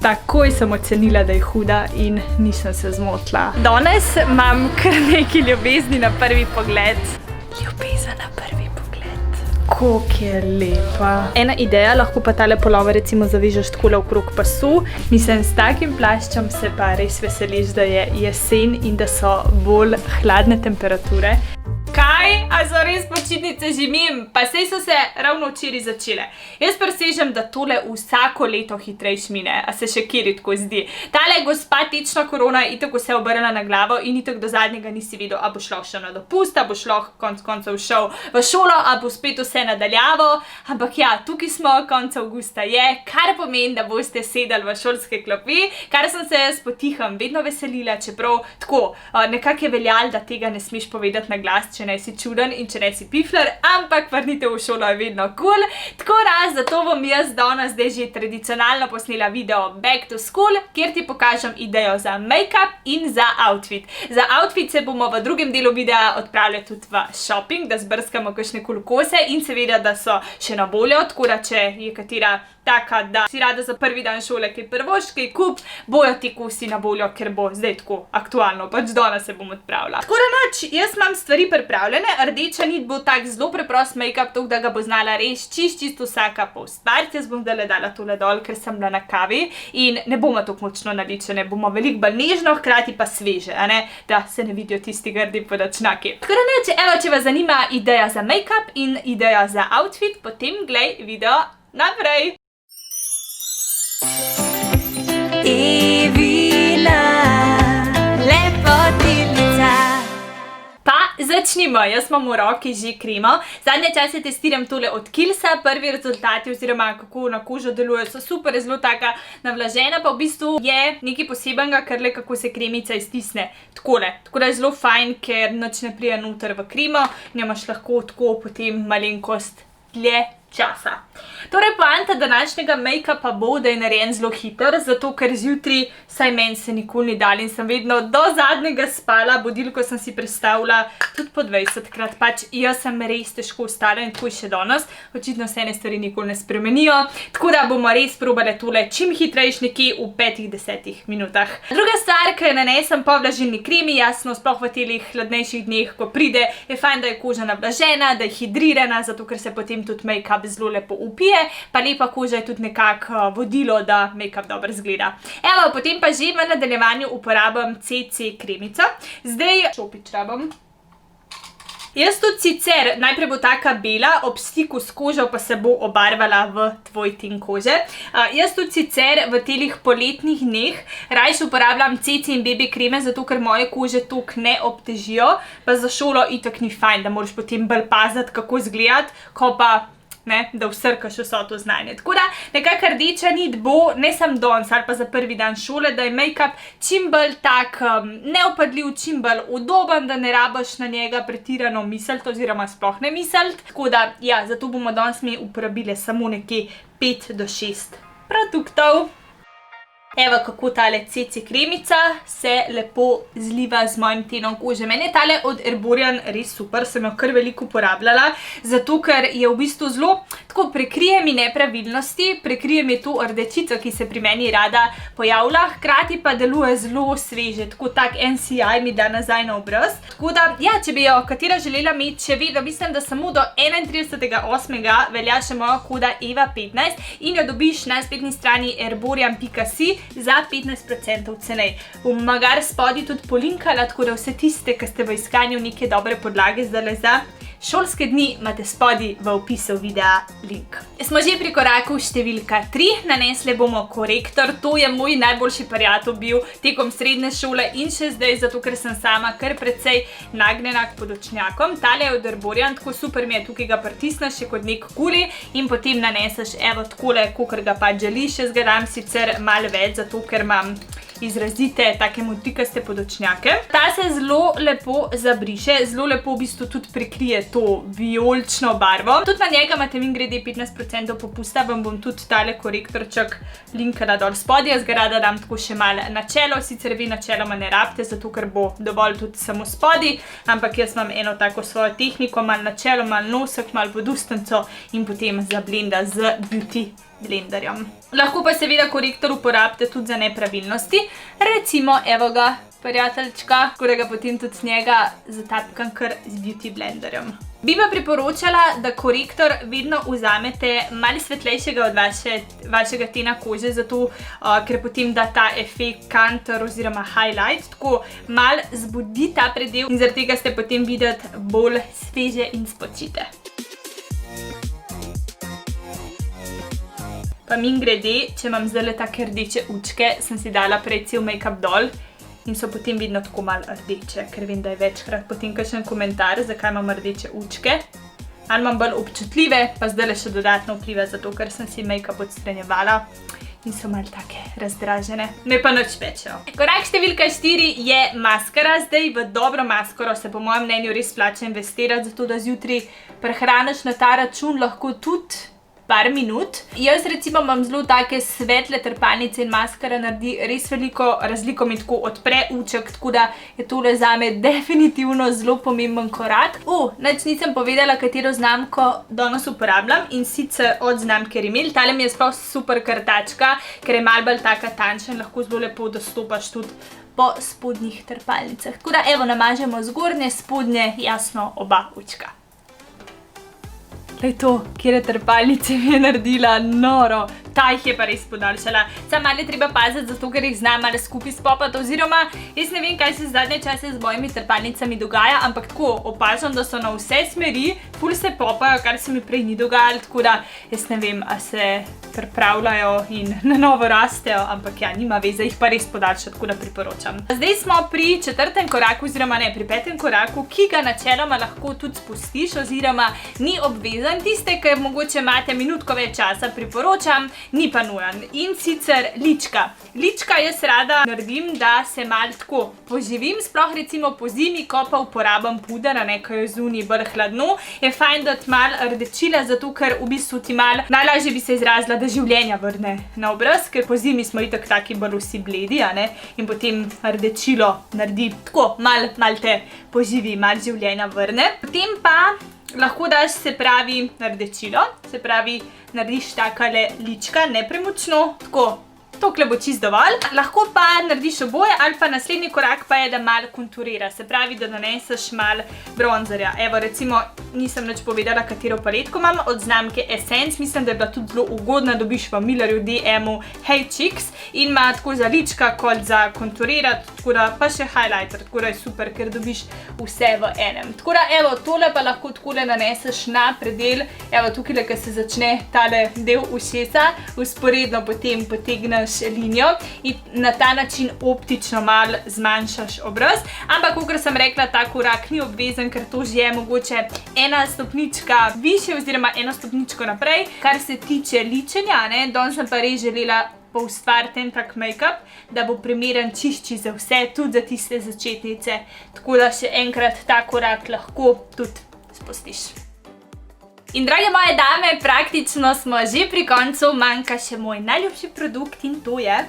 Takoj sem ocenila, da je huda in nisem se zmotila. Danes imam kar nekaj ljubezni na prvi pogled. Ljubezen na prvi pogled. Koliko je lepa. Ena ideja, lahko pa tale polove recimo zavežeš takole okrog pasu. Mislim, s takim plaščem se pa res veseliš, da je jesen in da so bolj hladne temperature. Kaj? A so res počitnice že mim? Pa sej so se ravno včeraj začele. Jaz presežem, da tole vsako leto hitrejš mine. A se še kjeri tako zdi? Tale gospa tečna korona je itak vse obrnila na glavo in itak do zadnjega nisi videl, a bo šlo še na dopust, a bo šlo konc koncev šel v šolo, a bo spet vse nadaljavo. Ampak ja, tukaj smo, konec avgusta je, kar pomeni, da boste sedali v šolske klopi, kar sem se jaz potiham vedno veselila, čeprav tako, nekako je veljalo, da tega ne smeš povedati na glas, če ne si čuden in če ne si pifler, ampak vrnitev v šolo je vedno cool. Tako zato bom jaz danes zdaj že tradicionalno posnela video Back to School, kjer ti pokažem idejo za make-up in za outfit. Za outfit se bomo v drugem delu videa odpravljali tudi v shopping, da zbrskamo kakšne cool kose in seveda, da so še na voljo, tako da če je katera taka, da si rada za prvi dan šole kaj prvošč, kaj kup, bojo ti kosi na voljo, ker bo zdaj tako aktualno, pač danes se bom odpravila. Tako da nič, jaz imam stvari pripravljene, rdeča nit bo tak zelo preprost make-up, tako da ga bo znala res čisto vsaka postvariti. Jaz bom zdaj dala tole dol, ker sem bila na kavi in ne bomo tako močno naličene, bomo veliko bolj nežno, hkrati pa sveže, a ne, da se ne vidijo tisti grdi podačnaki. Tako da nič, evo, če vas zanima ideja za make-up in ideja za outfit, potem glej video naprej. Evina, lepotilnica. Pa začnimo, jaz imam v roki že kremo. Zadnje čase testiram tole od Kiehlsa, prvi rezultati oziroma kako na kožo deluje, so super, je zelo taka navlažena, pa v bistvu je nekaj posebenega, ker le kako se kremica iztisne takole. Tako da je zelo fajn, ker nič ne prije noter v kremo, imaš lahko tako potem malenkost dlje časa. Torej, poanta današnjega make-upa bo, da je narejen zelo hiter, zato ker zjutraj, saj meni se nikoli ni dal in sem vedno do zadnjega spala, budilko sem si predstavila tudi po 20krat, pač jaz sem res težko vstala in tako še danes, očitno se ene stvari nikoli ne spremenijo, tako da bomo res probali tole čim hitrejš nekje v 5-10 minutah. Druga stvar, ki nanesem po vlažilni kremi, jasno, sploh v telih hladnejših dneh, ko pride, je fajn, da je koža navlažena, da je hidrirana, zato ker se potem tudi make-up zelo lepo upije, pa lepa koža je tudi nekako vodilo, da make-up dobro izgleda. Evo, potem pa že v nadaljevanju uporabim CC kremico. Zdaj šopič rabim. Jaz tudi sicer, najprej bo taka bela, ob stiku s kožo pa se bo obarvala v tvoj tin kože. Jaz tudi sicer v telih poletnih dneh rajš uporabljam CC in BB kreme, zato ker moje kože toliko ne obtežijo, pa za šolo itak ni fajn, da moraš potem bolj paziti, kako izgledati, ko pa ne, da vsrkaš vso to znanje. Tako da nekako rdeča nit bo, ne samo danes ali pa za prvi dan šole, da je make-up čim bolj tak neopadljiv, čim bolj udoben, da ne rabiš na njega pretirano misliti oziroma sploh ne misliti. Tako da, ja, zato bomo danes mi uporabili samo nekje 5 do 6 produktov. Evo, kako tale CC kremica se lepo zliva z mojim tenom kože. Meni je tale od Erborian res super, sem jo kar veliko uporabljala, zato ker je v bistvu zelo, tako prekrije mi nepravilnosti, prekrije mi to rdečico, ki se pri meni rada pojavlja, hkrati pa deluje zelo sveže, tako tak NCI mi da nazaj na obraz. Tako da, ja, če bi jo katera želela imeti, še vedno mislim, da samo do 31.8. velja še moja koda EVA15 in jo dobiš na spletni strani erborian.si za 15% cenej. Bom magar spodaj tudi polinkala, tako da vse tiste, ki ste v iskanju neke dobre podlage zdaj za šolske dni, imate spodaj v opisu videa link. Smo že pri koraku številka 3, nanesli bomo korektor, to je moj najboljši prijatelj bil tekom srednje šole in še zdaj, zato ker sem sama kar precej nagnjena k podočnjakom. Tale je od Erborian, tako super mi je, tukaj ga pritisneš še kot nek kuli in potem naneseš evo takole, kakor ga pa želiš. Jaz ga dam sicer malo več, zato ker imam izrazite take motrikaste podočnjake. Ta se zelo lepo zabriše, zelo lepo v bistvu tudi prekrije to vijolično barvo. Tudi na njega imate mimogrede 15% popusta, vam bom tudi tale korektorček linkala dol spodaj. Jaz ga rada dam tako še malo na čelo, sicer vi načeloma ne rabite, zato ker bo dovolj tudi samo spodaj, ampak jaz imam eno tako svojo tehniko, malo na čelo, malo nosek, malo pod ustnico in potem zablenda z Beauty blenderjem. Lahko pa seveda korektor uporabite tudi za nepravilnosti. Recimo, evo ga, prijateljčka, tako da ga potem tudi njega zatapkam kar z beauty blenderjem. Bi pa priporočala, da korektor vedno vzamete malo svetlejšega od vašega tena kože, zato ker potem da ta efekt contour oziroma highlight, tako malo zbudi ta predel in zaradi tega ste potem videti bolj sveže in spočite. Pa mimogrede, če imam zdajle take rdeče učke, sem si dala prej cel make-up dol in so potem vidno tako malo rdeče, ker vem, da je večkrat potem kakšen komentar, zakaj imam rdeče učke. Ali imam bolj občutljive, pa zdajle še dodatno vpliva, zato ker sem si make-up odstranjevala in so malo take razdražene. Ne pa nič večjo. Korak številka 4 je maskara. Zdaj v dobro maskaro se po mojem mnenju res splača investirati, zato da zjutraj prehraniš na ta račun lahko tudi par minut. Jaz recimo imam zelo take svetle trepalnice in maskara naredi res veliko razliko, mi tako odpre uček, tako da je tole zame definitivno zelo pomemben korak. Nič nisem povedala, katero znamko danes uporabljam in sicer od znamke Rimmel. Tale mi je sploh super krtačka, ker je malo bolj taka tančna in lahko zelo lepo dostopaš tudi po spodnjih trepalnicah. Tako da evo namažemo zgornje, spodnje, jasno oba učka. Glej to, kjere trepalnice mi je naredila, noro. Ta jih je pa res podaljšala. Samo malo je treba paziti, zato ker jih znam malo skupaj spopati, oziroma jaz ne vem, kaj se zadnje čase z mojimi trepalnicami dogaja, ampak tako opažam, da so na vse smeri, ful se popajo, kar se mi prej ni dogajalo, tako da jaz ne vem, a se pripravljajo in na novo rastejo, ampak ja, nima veze, jih pa res podaljša, tako da priporočam. Zdaj smo pri 4. koraku, oziroma ne, pri 5. koraku, ki ga načeloma lahko tudi spustiš, oziroma ni obvezen. Tiste, ki mogoče imate minutko več časa, priporočam, ni pa nujen. In sicer lička. Lička jaz rada naredim, da se malo tako poživim, sploh recimo po zimi, ko pa uporabam puder, ko je zunaj bolj hladno, je fajn dati malo rdečila, zato ker v bistvu ti malo, najlažje bi se izrazila, da življenja vrne na obraz, ker po zimi smo itak taki bolj vsi bledi, in potem rdečilo naredi tako, malo te poživi, malo življenja vrne. Potem pa lahko daš, se pravi, rdečilo, se pravi, narediš takale lička, nepremočno, tako, tokle bo čist dovolj. Lahko pa narediš oboje, ali pa naslednji korak pa je, da malo konturira, se pravi, da naneseš malo bronzerja. Evo, recimo, nisem nič povedala, katero paletko imam, od znamke Essence, mislim, da je bila tudi zelo ugodna, dobiš v Millerju DM-u Hey Chicks in ima tako za lička kot za konturirati, tako da pa še highlighter, tako da je super, ker dobiš vse v enem. Tako da, evo, tole pa lahko takole naneseš na predel, evo, tukaj, ker se začne tale del ušesa, usporedno potem potegneš linijo in na ta način optično malo zmanjšaš obraz, ampak, kakor sem rekla, ta korak ni obvezen, ker to že je mogoče ena stopnička više oziroma eno stopničko naprej, kar se tiče ličenja, danes sem pa res želela poustvariti en tak make-up, da bo primeren čišči za vse, tudi za tiste začetnice, tako da še enkrat ta korak lahko tudi spustiš. In drage moje dame, praktično smo že pri koncu, manjka še moj najljubši produkt in to je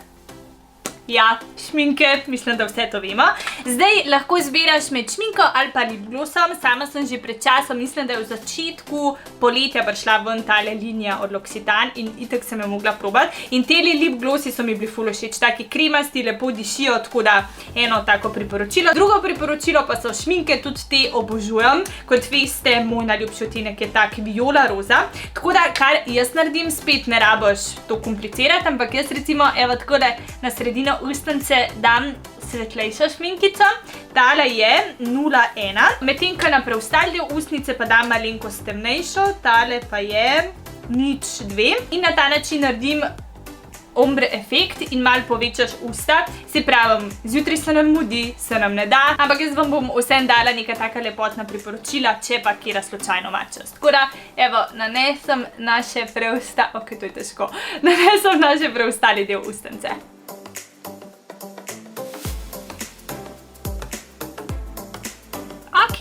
ja, šminke, mislim, da vse to vemo. Zdaj lahko izbiraš med šminko ali pa lip glossom. Sama sem že pred časom, mislim, da je v začetku poletja prišla ven tale linija od L'Occitane in itak sem jo mogla probati. In teli lip glossi so mi bili ful všeč, taki kremasti, lepo dišijo, tako da eno tako priporočilo. Drugo priporočilo pa so šminke, tudi te obožujem. Kot veste, moj najljubši odtenek je tak viola roza. Tako da, kar jaz naredim, spet ne rabiš to komplicirati, ampak jaz recimo, evo tako da na sredino ustnice dam svetlejšo šminkico. Tale je 01. Medtem, ko na preostali del ustnice pa dam malenkost temnejšo, tale pa je 02. In na ta način naredim ombre efekt in malo povečaš usta. Se pravi, zjutraj se nam mudi, se nam ne da, ampak jaz vam bom vsem dala neka taka lepotna priporočila, če pa kjera slučajno mačas. Tako da, evo, nanesem naše to je težko, nanesem naše preostali del ustnice.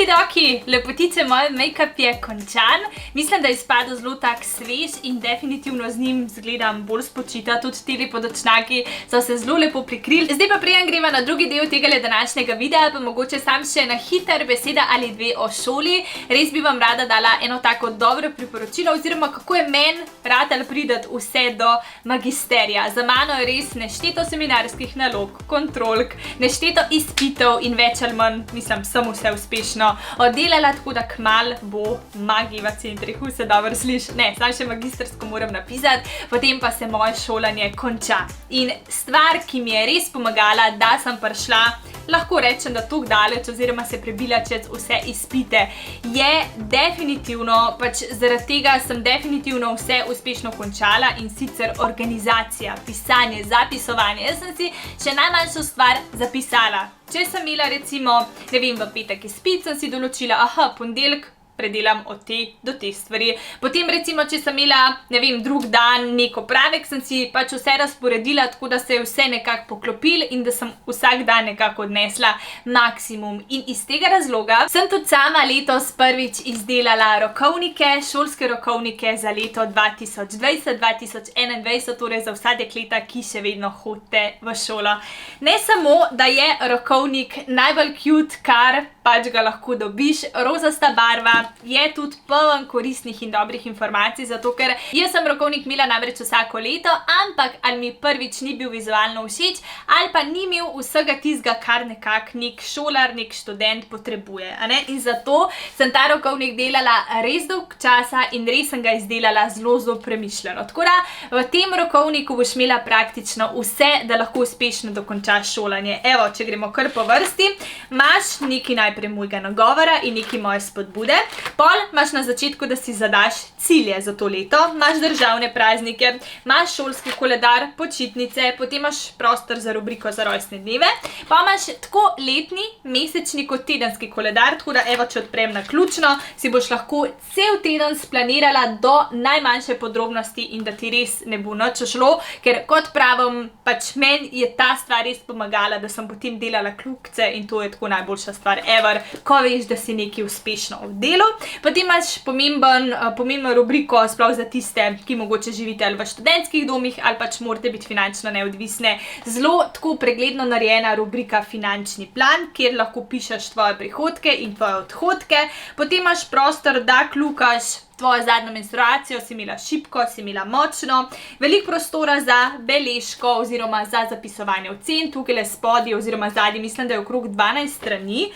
Okidoki, lepotice, moj make-up je končan. Mislim, da je izpadel zelo tak svež in definitivno z njim zgledam bolj spočita. Tudi teli podočnjaki so se zelo lepo prikrili. Zdaj pa preden greva na drugi del tega današnjega videa, pa mogoče sam še na hiter beseda ali dve o šoli. Res bi vam rada dala eno tako dobro priporočilo, oziroma kako je meni ratalo priti vse do magisterija. Za mano je res nešteto seminarskih nalog, kontrolk, nešteto izpitev in več ali manj, mislim, sem vse uspešno oddelala, tako da kmalu bo magij v centrih, vse dobro sliš. Ne, sam še magistrsko moram napisati, potem pa se moje šolanje konča. In stvar, ki mi je res pomagala, da sem prišla, lahko rečem, da tako daleč oziroma se prebila čez vse izpite, je definitivno, pač zaradi tega sem definitivno vse uspešno končala, in sicer organizacija, pisanje, zapisovanje. Jaz sem si še najmanjšo stvar zapisala. Če sem imela recimo, ne vem, v petek izpit, sem si določila, ponedeljek predelam od te do te stvari. Potem recimo, če sem imela, ne vem, drug dan neko opravek, sem si pač vse razporedila, tako da se je vse nekako poklopilo in da sem vsak dan nekako odnesla maksimum. In iz tega razloga sem tudi sama letos prvič izdelala rokovnike, šolske rokovnike za leto 2020-2021, torej za vsa dekleta, ki še vedno hodite v šolo. Ne samo, da je rokovnik najbolj cute, kar pač ga lahko dobiš, rozasta barva, je tudi poln koristnih in dobrih informacij, zato ker jaz sem rokovnik imela namreč vsako leto, ampak ali mi prvič ni bil vizualno všeč, ali pa ni imel vsega tistega, kar nekako nek šolar, nek študent potrebuje, a ne? In zato sem ta rokovnik delala res dolg časa in res sem ga izdelala zelo, zelo premišljeno. Tako da v tem rokovniku boš imela praktično vse, da lahko uspešno dokončaš šolanje. Evo, če gremo kar po vrsti, imaš nekaj najprej mojega nagovora in nekaj moje spodbude. Pol imaš na začetku, da si zadaš cilje za to leto, imaš državne praznike, imaš šolski koledar, počitnice, potem imaš prostor za rubriko za rojstne dneve, pa imaš tako letni, mesečni kot tedenski koledar, tako da evo, če odprem naključno, si boš lahko cel teden splanirala do najmanjše podrobnosti in da ti res ne bo nič šlo, ker kot pravim, pač meni je ta stvar res pomagala, da sem potem delala kljukice in to je tako najboljša stvar ever, ko veš, da si nekaj uspešno obdelal. Potem imaš pomembno rubriko sploh za tiste, ki mogoče živite ali v študentskih domih ali pač morate biti finančno neodvisne. Zelo tako pregledno narejena rubrika finančni plan, kjer lahko pišeš tvoje prihodke in tvoje odhodke. Potem imaš prostor, da kljukaš tvojo zadnjo menstruacijo, si imela šibko, si imela močno, veliko prostora za beležko oziroma za zapisovanje ocen, tukaj spodaj oziroma zadnji, mislim, da je okrog 12 strani,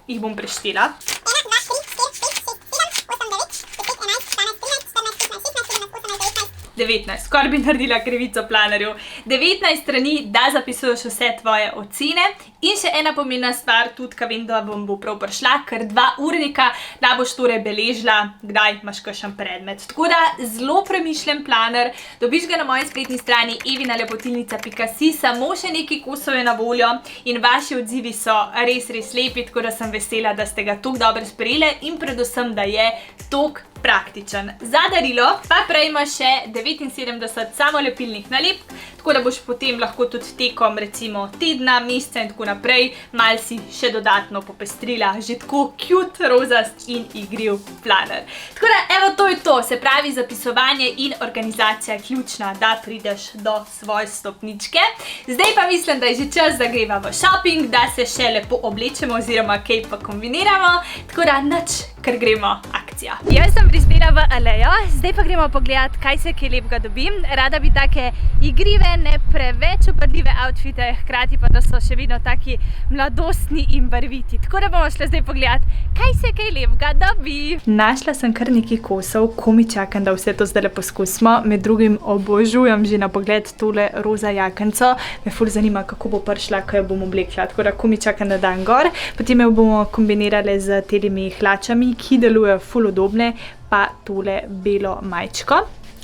jih bom preštela. 19, skoraj bi naredila krivico planerju. 19 strani, da zapisuješ vse tvoje ocene. In še ena pomembna stvar, tudi, ka vem, da vam bo prav prišla, ker 2 urnika, da boš torej beležila, kdaj imaš kakšen predmet. Tako da, zelo premišljen planer, dobiš ga na moji spletni strani evinalepotilnica.si, samo še nekaj kosov je na voljo in vaši odzivi so res, res lepi, tako da sem vesela, da ste ga toliko dobro sprejeli in predvsem, da je toliko praktičen. Za darilo pa prejma še 79 samolepilnih nalepk, tako da boš potem lahko tudi tekom recimo tedna, meseca in tako naprej malo si še dodatno popestrila že tako cute, rozast in igriv planer. Tako da, evo, to je to, se pravi zapisovanje in organizacija ključna, da prideš do svoje stopničke. Zdaj pa mislim, da je že čas, da greva v shopping, da se še lepo oblečemo oziroma kaj pa kombiniramo, tako da nič, ker gremo akcija. Jaz sem prispela v Alejo, zdaj pa gremo pogledat, kaj se kaj lepega dobim. Rada bi take igrive, ne preveč oprdljive outfite, hkrati pa da so še vedno taki mladostni in barviti. Tako da bomo šli zdaj pogledat, kaj se kaj lepega dobi. Našla sem kar nekaj kosov, ko mi čakam, da vse to zdaj poskusimo. Med drugim obožujem že na pogled tole roza jakenco. Me ful zanima, kako bo prišla, ko jo bom oblekla. Tako da, ko mi čakam, da dan gor. Potem jo bomo kombinirali z telimi hlačami, ki delujejo ful udobne, pa tole belo majčko.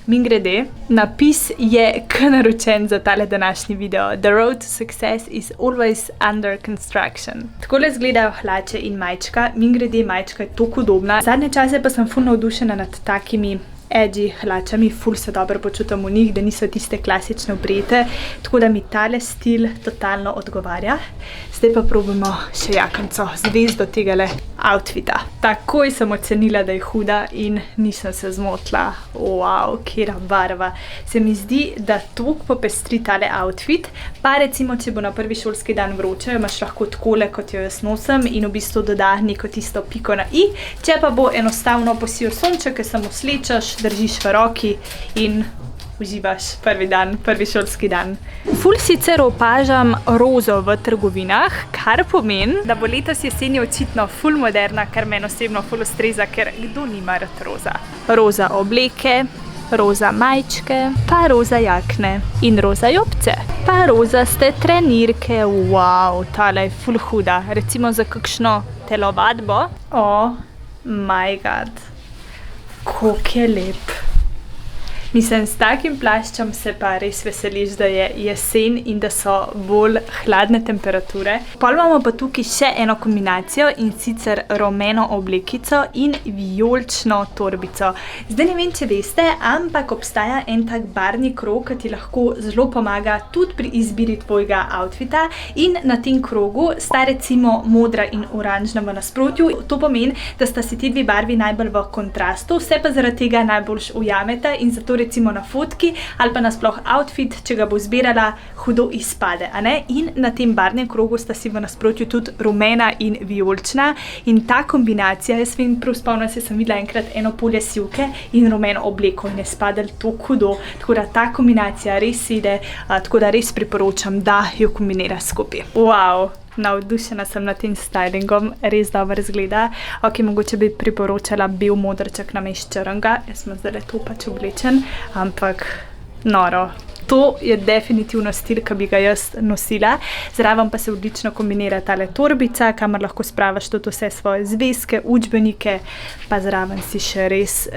Mimogrede, napis je naročen za tale današnji video. The road to success is always under construction. Takole izgledajo hlače in majčka. Mimogrede, majčka je toliko udobna. Zadnje čase pa sem ful navdušena nad takimi edgy hlačami, ful se dobro počutim v njih, da niso tiste klasične oprijete, tako da mi tale stil totalno odgovarja. Zdaj pa probamo še jakenco, zvezdo tegale outfita. Takoj sem ocenila, da je huda in nisem se zmotila. Wow, kera barva. Se mi zdi, da toliko popestri tale outfit. Pa recimo, če bo na prvi šolski dan vroče, imaš lahko takole, kot jo jaz nosim in v bistvu doda neko tisto piko na i. Če pa bo enostavno posijo sonček, samo slečeš, držiš v roki in uživaš prvi dan, prvi šolski dan. Ful sicer opažam rozo v trgovinah, kar pomeni, da bo letos jeseni očitno ful moderna, kar meni osebno ful ustreza, ker kdo nima rad roza. Roza obleke, roza majčke, pa roza jakne in roza jopce. Pa rozaste trenirke, wow, tale je ful huda. Recimo za kakšno telovadbo. Oh my god, koliko je lep. Mislim, s takim plaščem se pa res veseliš, da je jesen in da so bolj hladne temperature. Pol imamo pa tukaj še eno kombinacijo in sicer rumeno oblekico in vijolično torbico. Zdaj ne vem, če veste, ampak obstaja en tak barvni krog, ki ti lahko zelo pomaga tudi pri izbiri tvojega outfita in na tem krogu sta recimo modra in oranžna v nasprotju. To pomeni, da sta si ti dve barvi najbolj v kontrastu, vse pa zaradi tega najboljš ujameta in zato recimo na fotki ali pa nasploh outfit, če ga bo zbirala, hudo izpade, a ne? In na tem barvnem krogu sta si v nasprotju tudi rumena in vijolična in ta kombinacija, jaz vem, prav spomnim se, sem videla enkrat eno polje sivke in rumeno obleko in je spadalo to hudo, tako da ta kombinacija res ide, tako da res priporočam, da jo kombinira skupaj. Wow! Navdušena sem nad tem stylingom, res dobro izgleda. Ok, mogoče bi priporočala bel modrček namesto črnega, jaz sem zdaj to pač oblečen, ampak noro. To je definitivno stil, ki bi ga jaz nosila. Zraven pa se odlično kombinira tale torbica, kamor lahko spravaš tudi vse svoje zvezke, učbenike, pa zraven si še res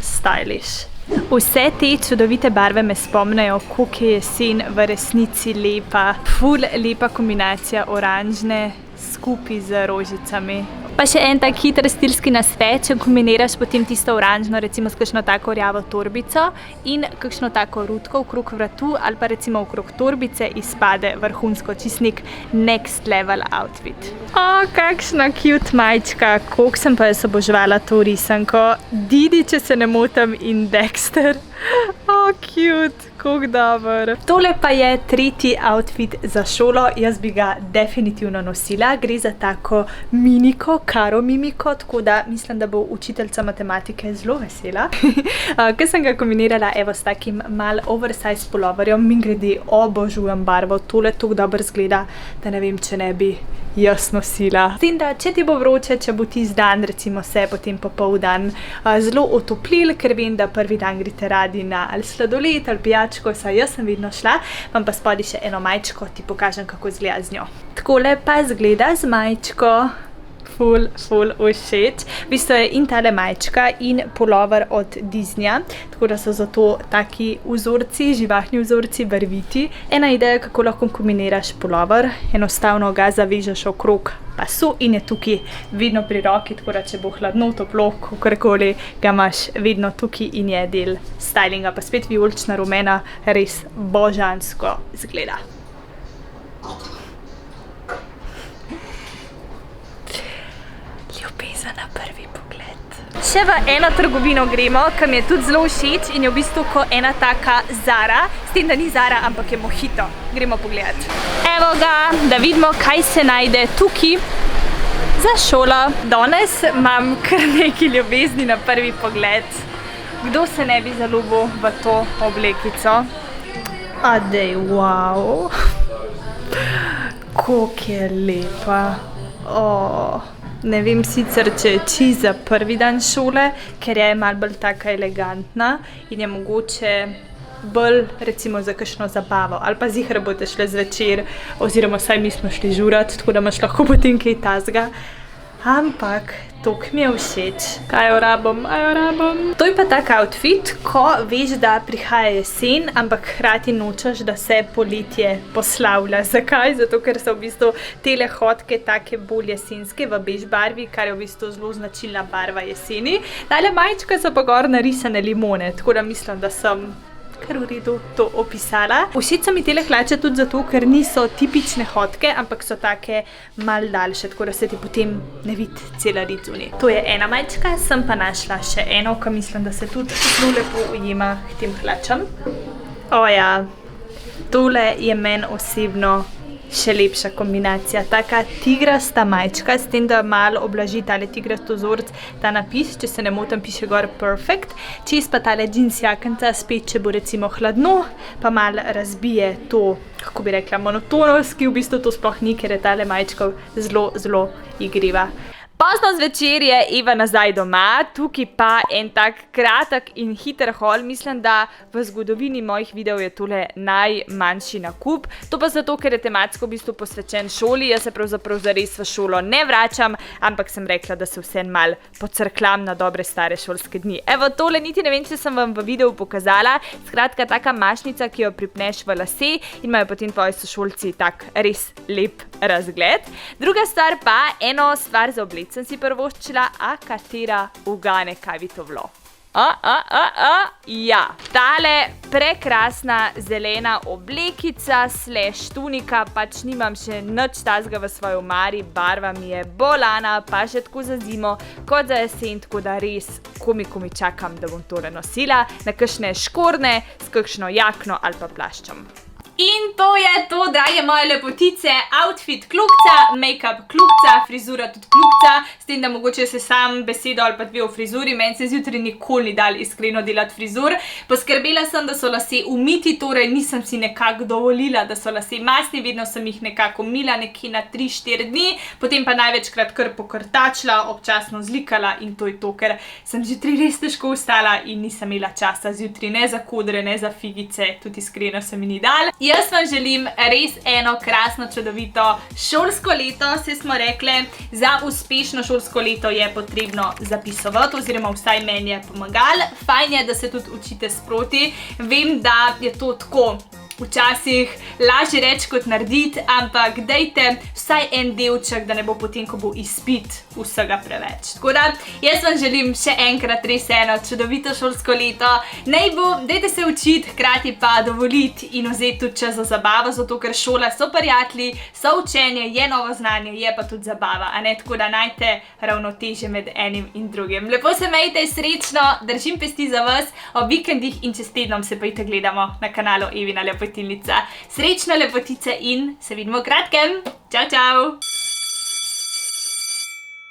stylish. Vse te čudovite barve me spomnijo, koliko je jesen v resnici lepa. Ful lepa kombinacija oranžne skupaj z rožicami. Pa še en tak hiter stilski nasvet, če kombiniraš potem tisto oranžno, recimo s kakšno tako rjavo torbico in kakšno tako rutko okrog vratu ali pa recimo okrog torbice, izpade vrhunsko, čistnik next level outfit. O, kakšna cute majčka, koliko sem pa jaz oboževala to risanko. Didi, če se ne motim, in Dexter. O, cute, koliko dober. Tole pa je tretji outfit za šolo, jaz bi ga definitivno nosila. Gre za tako miniko, karo mimiko, tako da mislim, da bo učiteljica matematike zelo vesela. Ker sem ga kombinirala evo s takim mal oversize puloverjem, mimogrede obožujem barvo, tole tako dobro izgleda, da ne vem, če ne bi jaz nosila. S tem, da če ti bo vroče, če bo tisti dan, recimo se potem popoldan zelo otoplil, ker vem, da prvi dan greste radi na ali sladoled ali pijačko, saj jaz sem vedno šla, vam pa spodaj še eno majčko, ti pokažem, kako izgleda z njo. Takole pa izgleda z majčko. Ful všeč. V bistvu je in tale majčka in pulover od Disneyja, tako da so zato taki vzorci, živahni vzorci, barviti. Ena ideja, kako lahko kombiniraš pulover, enostavno ga zavežeš okrog pasu in je tukaj vedno pri roki, tako da če bo hladno, toplo, kakorkoli, ga imaš vedno tukaj in je del stylinga. Pa spet vijolična, rumena, res božansko izgleda. Ljubezen na prvi pogled. Še v eno trgovino gremo, ki mi je tudi zelo všeč in je v bistvu kot ena taka Zara, s tem, da ni Zara, ampak je Mojito. Gremo pogledat. Evo ga, da vidimo, kaj se najde tukaj za šolo. Danes imam kar nekaj ljubezni na prvi pogled. Kdo se ne bi zaljubil v to oblekico? Adej, wow. Koliko je lepa. Ne vem sicer, če je čisto za prvi dan šole, ker je malo bolj taka elegantna in je mogoče bolj recimo za kakšno zabavo ali pa zihar boste šle zvečer oziroma saj mi smo šli žurat, tako da imaš lahko potem kaj tazga. Ampak toliko mi je všeč. Kaj jo rabim? To je pa tak outfit, ko veš, da prihaja jesen, ampak hkrati nočeš, da se poletje poslavlja. Zakaj? Zato, ker so v bistvu tele hotke take bolj jesenske v bež barvi, kar je v bistvu zelo značilna barva jeseni. Tale majčka so pa gor narisane limone, tako da mislim, da sem kar v redu to opisala. Všeč so mi tele hlače tudi zato, ker niso tipične hotke, ampak so take mal daljše, tako da se ti potem ne vidi cela rit zunaj. To je ena majčka, sem pa našla še eno, ko mislim, da se tudi zelo lepo ujema k tem hlačam. Ja, tole je meni osebno še lepša kombinacija. Taka tigrasta majčka, s tem, da malo oblaži tale tigrast vzorc, ta napis, če se ne motim, piše gor perfect. Čez pa tale jeans jakenca, spet, če bo recimo hladno, pa malo razbije to, kako bi rekla, monotonost, ki v bistvu to sploh ni, ker je tale majčka zelo, zelo igriva. Pozno zvečer je Eva nazaj doma, tukaj pa en tak kratek in hiter haul. Mislim, da v zgodovini mojih videov je tole najmanjši nakup. To pa zato, ker je tematsko v bistvu posvečen šoli. Jaz se pravzaprav zares v šolo ne vračam, ampak sem rekla, da se vseeno mal pocrklam na dobre stare šolske dni. Evo, tole niti ne vem, če sem vam v videu pokazala. Skratka, taka mašnica, ki jo pripneš v lase in imajo potem tvoji sošolci tak res lep razgled. Druga stvar pa, eno stvar za oblec sem si prvoščila, a katera ugane, kaj bi to bilo? Ja, tale prekrasna zelena oblekica / tunika, pač nimam še nič tazga v svoji omari, barva mi je bolana, pa še tako za zimo, kot za jesen, tako da res komi čakam, da bom tole nosila, na kakšne škorne, s kakšno jakno ali pa plaščem. In to je to, drage moje lepotice, outfit kljukca, make-up kljukca, frizura tudi kljukca, s tem, da mogoče se sam besedo ali pa dve o frizuri, meni se zjutraj nikoli ni dal iskreno delati frizur. Poskrbela sem, da so lase umiti, torej nisem si nekako dovolila, da so lase masni, vedno sem jih nekako mila nekje na 3-4 dni, potem pa največkrat kar pokrtačila, občasno zlikala in to je to, ker sem zjutraj res težko vstala in nisem imela časa zjutraj ne za kodre, ne za figice, tudi iskreno se mi ni dal. Jaz vam želim res eno krasno, čudovito šolsko leto, se smo rekle, za uspešno šolsko leto je potrebno zapisovati, oziroma vsaj meni je pomagalo. Fajn je, da se tudi učite sproti. Vem, da je to tako včasih lažje reči kot narediti, ampak dejte vsaj en delček, da ne bo potem, ko bo izpit, vsega preveč. Tako da, jaz vam želim še enkrat res eno čudovito šolsko leto. Naj bo, dejte se učiti, hkrati pa dovoliti in vzeti tudi čas za zabavo, zato ker šola so prijatelji, so učenje, je novo znanje, je pa tudi zabava, a ne? Tako da najte ravnotežje med enim in drugim. Lepo se imejte, srečno, držim pesti za vas, ob vikendih in čez tednom se pa itak gledamo na kanalu Evina lepotilnica. Srečno lepotice in se vidimo v kratkem. Čau, čau!